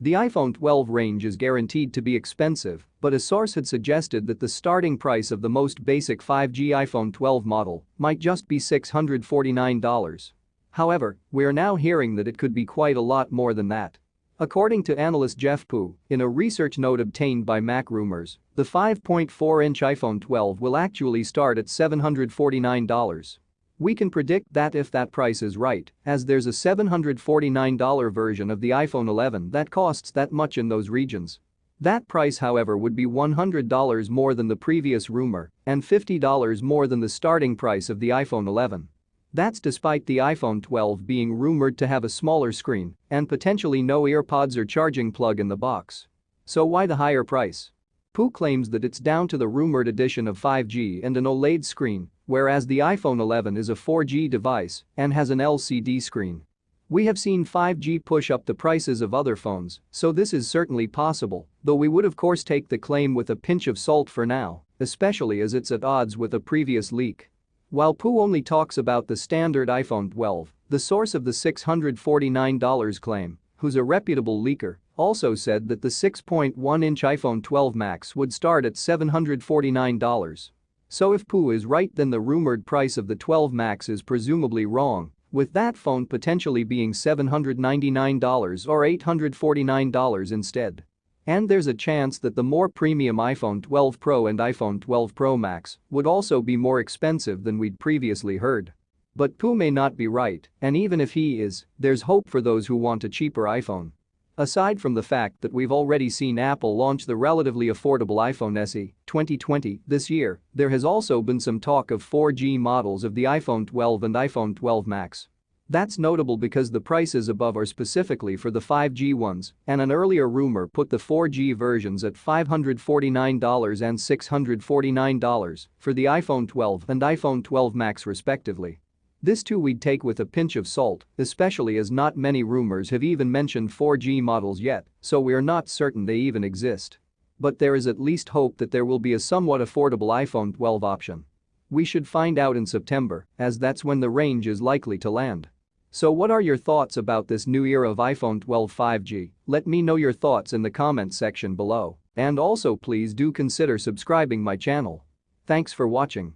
The iPhone 12 range is guaranteed to be expensive, but a source had suggested that the starting price of the most basic 5G iPhone 12 model might just be $649. However, we are now hearing that it could be quite a lot more than that. According to analyst Jeff Pu, in a research note obtained by Mac Rumors, the 5.4-inch iPhone 12 will actually start at $749. We can predict that if that price is right, as there's a $749 version of the iPhone 11 that costs that much in those regions. That price, however, would be $100 more than the previous rumor and $50 more than the starting price of the iPhone 11. That's despite the iPhone 12 being rumored to have a smaller screen and potentially no AirPods or charging plug in the box. So why the higher price? Pu claims that it's down to the rumored addition of 5G and an OLED screen, whereas the iPhone 11 is a 4G device and has an LCD screen. We have seen 5G push up the prices of other phones, so this is certainly possible, though we would of course take the claim with a pinch of salt for now, especially as it's at odds with a previous leak. While Pu only talks about the standard iPhone 12, the source of the $649 claim, who's a reputable leaker, also said that the 6.1-inch iPhone 12 Max would start at $749. So if Pu is right, then the rumored price of the 12 Max is presumably wrong, with that phone potentially being $799 or $849 instead. And there's a chance that the more premium iPhone 12 Pro and iPhone 12 Pro Max would also be more expensive than we'd previously heard. But Pu may not be right, and even if he is, there's hope for those who want a cheaper iPhone. Aside from the fact that we've already seen Apple launch the relatively affordable iPhone SE 2020 this year, there has also been some talk of 4G models of the iPhone 12 and iPhone 12 Max. That's notable because the prices above are specifically for the 5G ones, and an earlier rumor put the 4G versions at $549 and $649 for the iPhone 12 and iPhone 12 Max respectively. This too we'd take with a pinch of salt, especially as not many rumors have even mentioned 4G models yet, so we're not certain they even exist. But there is at least hope that there will be a somewhat affordable iPhone 12 option. We should find out in September, as that's when the range is likely to land. So what are your thoughts about this new era of iPhone 12 5G? Let me know your thoughts in the comments section below, and also please do consider subscribing my channel. Thanks for watching.